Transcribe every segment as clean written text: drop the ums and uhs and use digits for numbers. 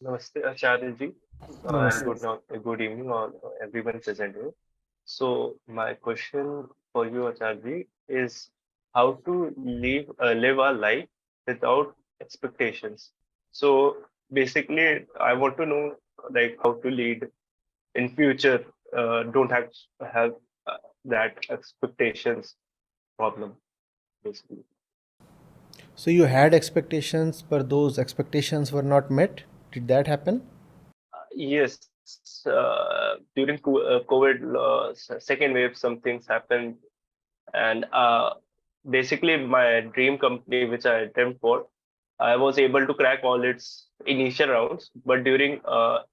Namaste, Acharya ji, and Namaste. good evening, all everyone present here. So, my question for you, Acharya ji, is how to live our life without expectations. So, basically, I want to know like how to lead in future. Don't have that expectations problem, basically. So you had expectations, but those expectations were not met. Did that happen? Yes, during COVID second wave, some things happened, and basically my dream company, which I dreamt for, I was able to crack all its initial rounds, but during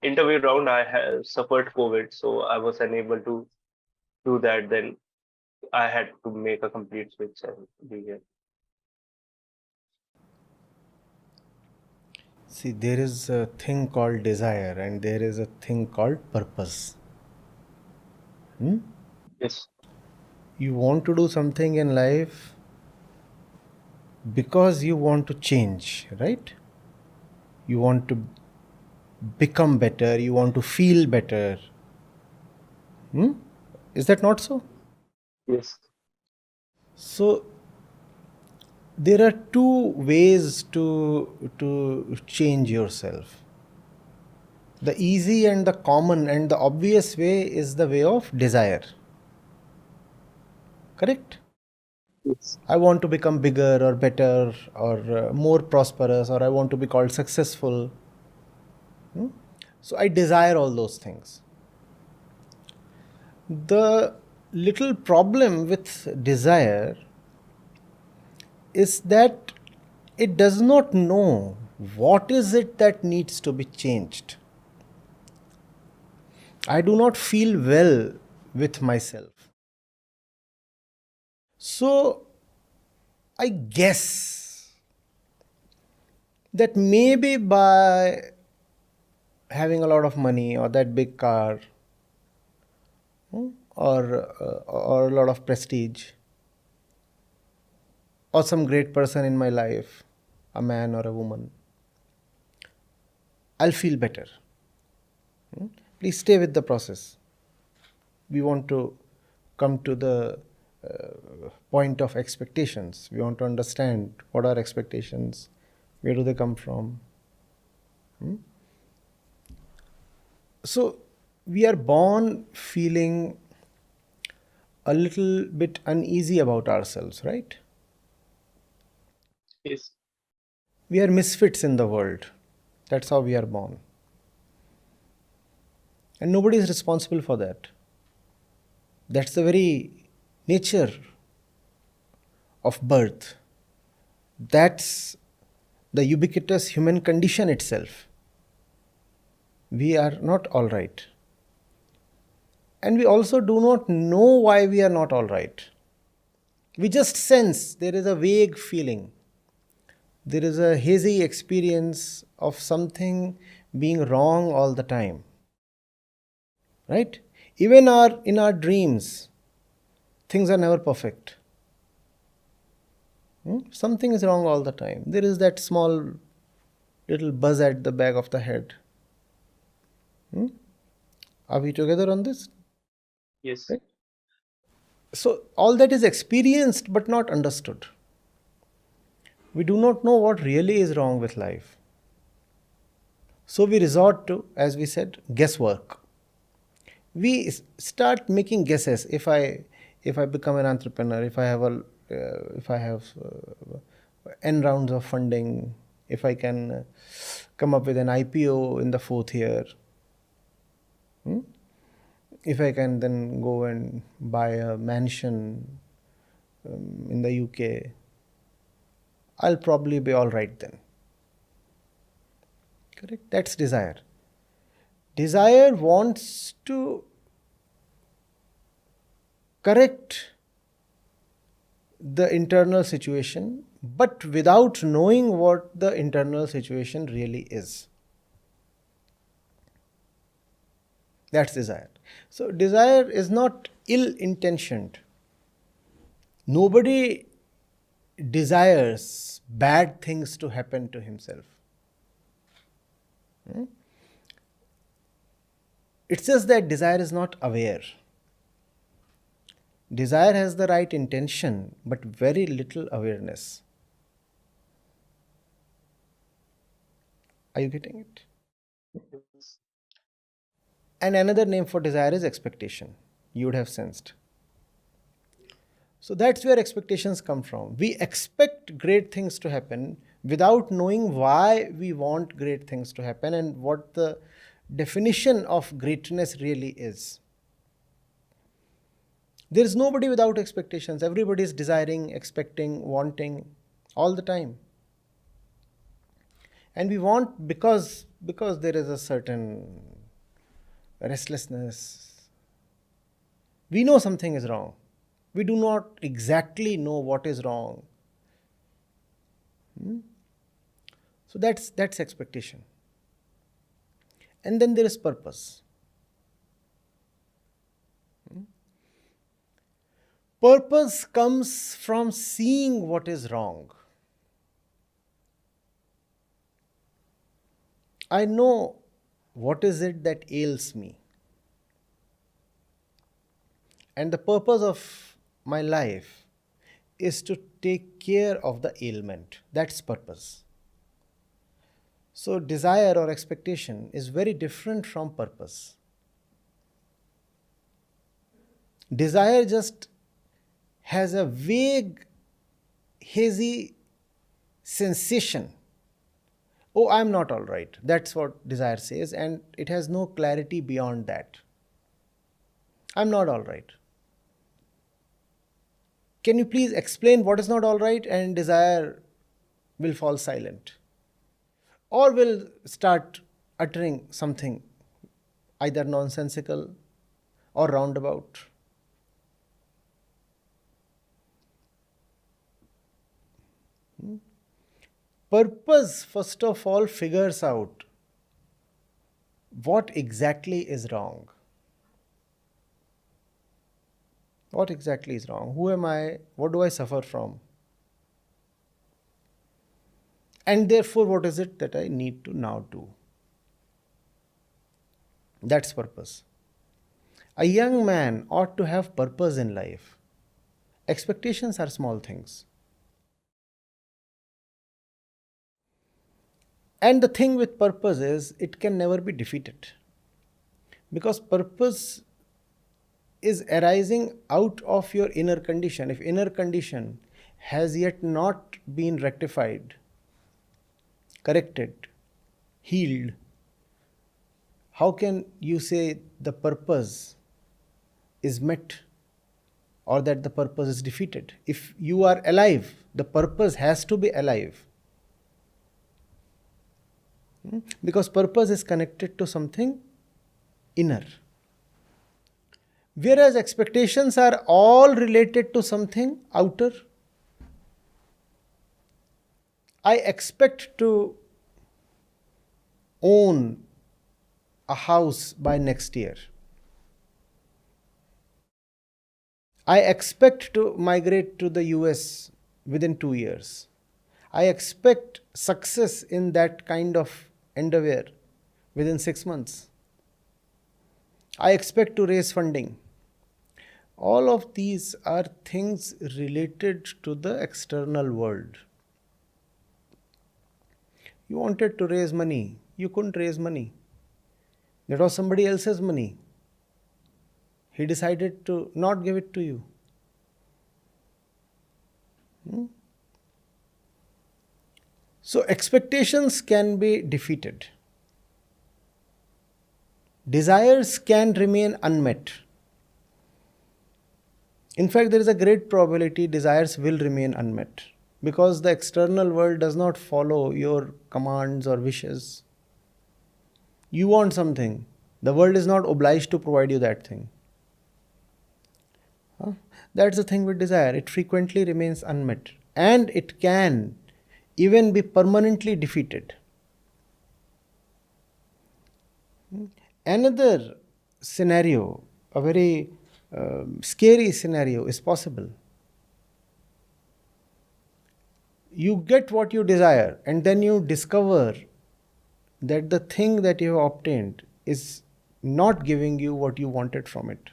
interview round, I have suffered COVID, so I was unable to do that. Then I had to make a complete switch and be here. See, there is a thing called desire and there is a thing called purpose. Yes, You want to do something in life because you want to change, right? You want to become better, you want to feel better. Is that not so? yes, So there are two ways to change yourself. The easy and the common and the obvious way is the way of desire. Correct? yes, I want to become bigger or better or more prosperous, or I want to be called successful. So I desire all those things. The little problem with desire is that it does not know what is it that needs to be changed. I do not feel well with myself. So I guess that maybe by having a lot of money or that big car, or a lot of prestige, or some great person in my life, a man or a woman, I'll feel better. Please stay with the process. We want to come to the point of expectations. We want to understand what are expectations, where do they come from. So we are born feeling a little bit uneasy about ourselves, right? yes, We are misfits in the world. That's how we are born. And nobody is responsible for that. That's the very nature of birth. That's the ubiquitous human condition itself. We are not all right. And we also do not know why we are not all right. We just sense there is a vague feeling. There is a hazy experience of something being wrong all the time. Right? Even in our dreams, things are never perfect. Something is wrong all the time. There is that small little buzz at the back of the head. Are we together on this? yes, Right? So all that is experienced but not understood. We do not know what really is wrong with life. So we resort to, as we said, guesswork. We start making guesses. If I become an entrepreneur, if I have n rounds of funding, if I can come up with an IPO in the fourth year, if I can then go and buy a mansion in the UK, I'll probably be all right then. Correct? That's desire. Desire wants to correct the internal situation, but without knowing what the internal situation really is. That's desire. So, desire is not ill intentioned. Nobody desires bad things to happen to himself. It's just that desire is not aware. Desire has the right intention, but very little awareness. Are you getting it? And another name for desire is expectation. You would have sensed. So that's where expectations come from. We expect great things to happen without knowing why we want great things to happen and what the definition of greatness really is. There is nobody without expectations. Everybody is desiring, expecting, wanting all the time. And we want because there is a certain restlessness. We know something is wrong. We do not exactly know what is wrong. So that's expectation. And then there is purpose. Purpose comes from seeing what is wrong. I know what is it that ails me. And the purpose of my life is to take care of the ailment. That's purpose. So desire or expectation is very different from purpose. Desire just has a vague, hazy sensation. Oh, I'm not all right. That's what desire says, and it has no clarity beyond that. I'm not all right. Can you please explain what is not all right? And desire will fall silent. Or will start uttering something either nonsensical or roundabout. Purpose, first of all, figures out what exactly is wrong. What exactly is wrong? Who am I? What do I suffer from? And therefore, what is it that I need to now do? That's purpose. A young man ought to have purpose in life. Expectations are small things. And the thing with purpose is it can never be defeated. Because purpose is arising out of your inner condition. If inner condition has yet not been rectified, corrected, healed, how can you say the purpose is met or that the purpose is defeated? If you are alive, the purpose has to be alive. Because purpose is connected to something inner. Whereas expectations are all related to something outer. I expect to own a house by next year. I expect to migrate to the US within 2 years. I expect success in that kind of endeavor within 6 months. I expect to raise funding. All of these are things related to the external world. You wanted to raise money. You couldn't raise money. That was somebody else's money. He decided to not give it to you. So expectations can be defeated. Desires can remain unmet. In fact, there is a great probability desires will remain unmet because the external world does not follow your commands or wishes. You want something. The world is not obliged to provide you that thing. That's the thing with desire. It frequently remains unmet and it can even be permanently defeated. Another scenario, a very scary scenario is possible. You get what you desire and then you discover that the thing that you have obtained is not giving you what you wanted from it.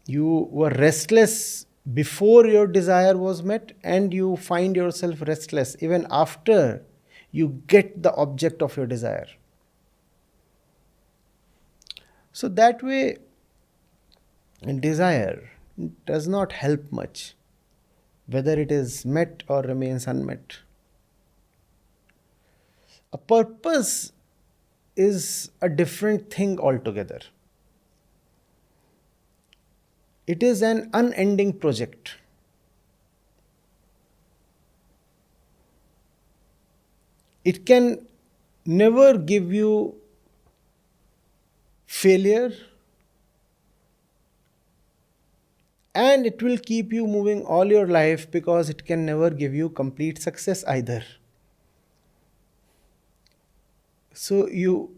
You were restless before your desire was met, and you find yourself restless even after you get the object of your desire. So, that way, desire does not help much, whether it is met or remains unmet. A purpose is a different thing altogether. It is an unending project. It can never give you failure, and it will keep you moving all your life, because it can never give you complete success either. So you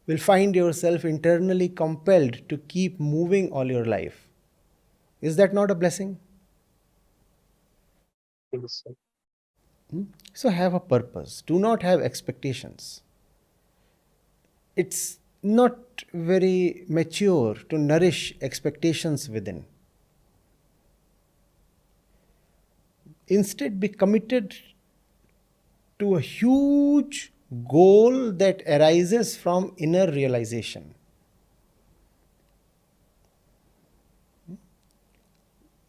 will find yourself internally compelled to keep moving all your life. Is that not a blessing? Yes, sir. So have a purpose. Do not have expectations. It's not very mature to nourish expectations within. Instead, be committed to a huge goal that arises from inner realization.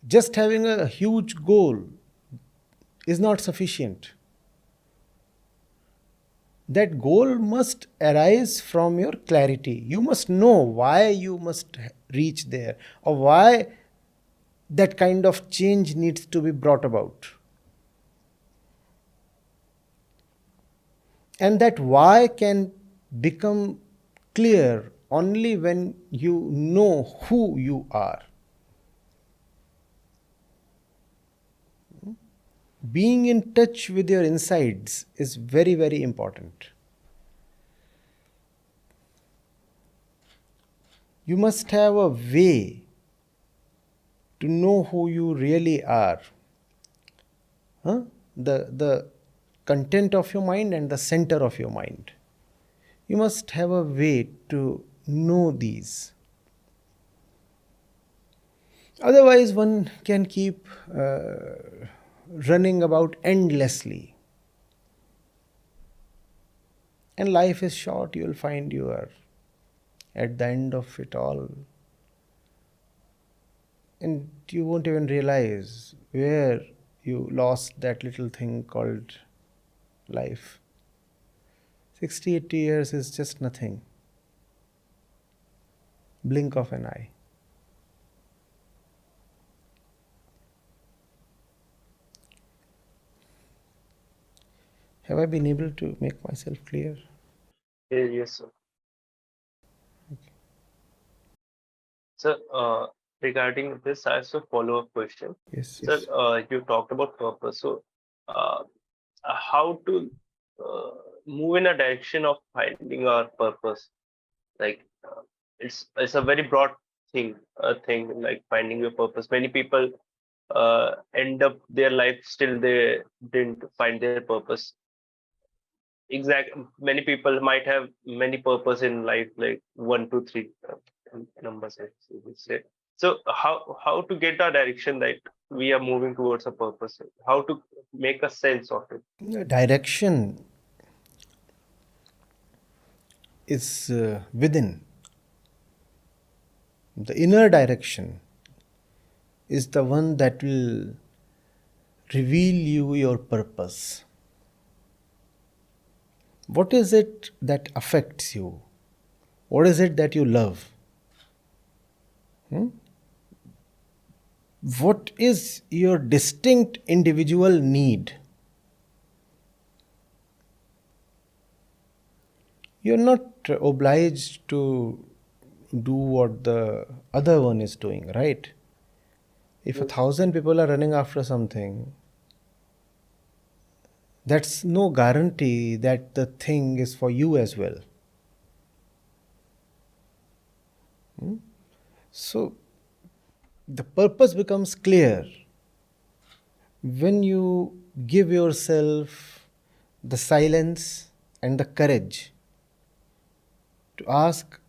Just having a huge goal is not sufficient. That goal must arise from your clarity. You must know why you must reach there, or why that kind of change needs to be brought about. And that why can become clear only when you know who you are. Being in touch with your insides is very, very important. You must have a way to know who you really are. The content of your mind and the center of your mind. You must have a way to know these. Otherwise, one can keep running about endlessly. And life is short. You will find you are at the end of it all. And you won't even realize where you lost that little thing called life. 60, 80 years is just nothing. Blink of an eye. Have I been able to make myself clear? Yes, sir. Sir, regarding this, I have a follow-up question. Yes, Sir, yes. you talked about purpose. So, how to uh, move in a direction of finding our purpose? Like, it's a very broad thing like finding your purpose. Many people end up their life still they didn't find their purpose. Many people might have many purpose in life, like 1 2 3 numbers, as you would say. So how to get a direction that we are moving towards a purpose? How to make a sense of it? Direction is within. The inner direction is the one that will reveal you your purpose. What is it that affects you? What is it that you love? What is your distinct individual need? You're not obliged to do what the other one is doing, right? If 1,000 people are running after something, that's no guarantee that the thing is for you as well. So, the purpose becomes clear when you give yourself the silence and the courage to ask,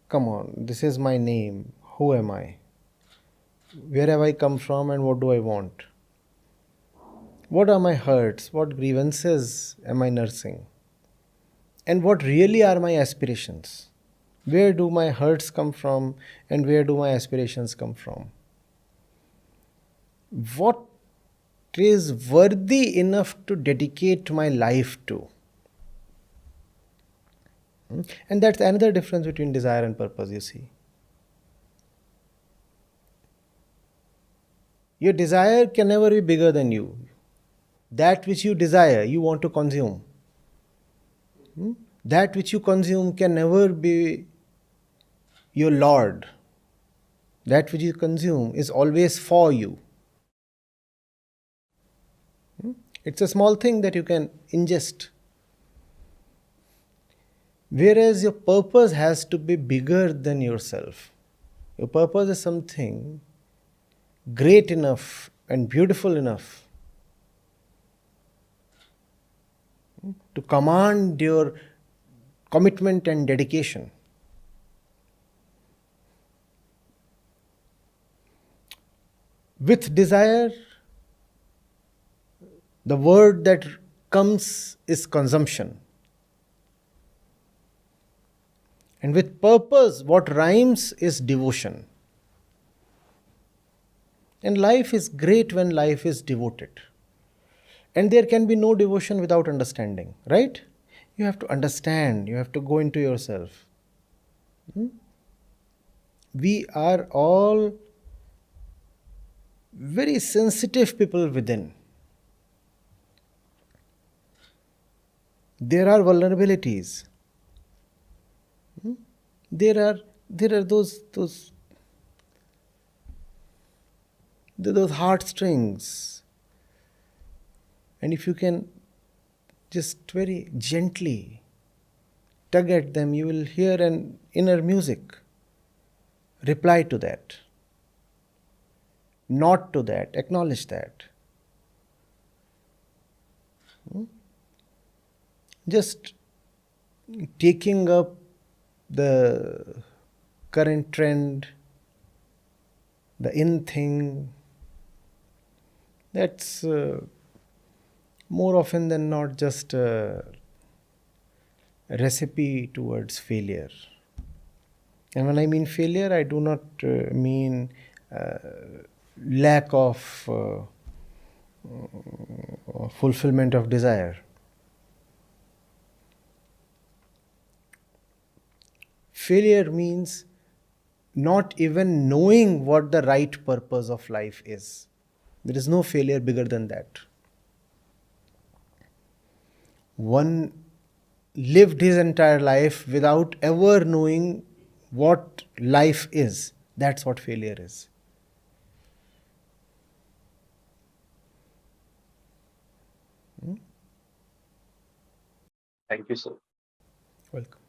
come on, this is my name. Who am I? Where have I come from and what do I want? What are my hurts? What grievances am I nursing? And what really are my aspirations? Where do my hurts come from and where do my aspirations come from? What is worthy enough to dedicate my life to? And that's another difference between desire and purpose, you see. Your desire can never be bigger than you. That which you desire, you want to consume. That which you consume can never be your Lord. That which you consume is always for you. It's a small thing that you can ingest. Whereas your purpose has to be bigger than yourself. Your purpose is something great enough and beautiful enough to command your commitment and dedication. With desire, the word that comes is consumption. And with purpose, what rhymes is devotion. And life is great when life is devoted. And there can be no devotion without understanding, right? You have to understand, you have to go into yourself. We are all very sensitive people within. There are vulnerabilities. There are those heartstrings. And if you can just very gently tug at them, you will hear an inner music reply to that. Nod to that, acknowledge that. Just taking up the current trend, the in thing, that's more often than not just a recipe towards failure. And when I mean failure, I do not mean lack of fulfillment of desire. Failure means not even knowing what the right purpose of life is. There is no failure bigger than that. One lived his entire life without ever knowing what life is. That's what failure is. Thank you, sir. Welcome.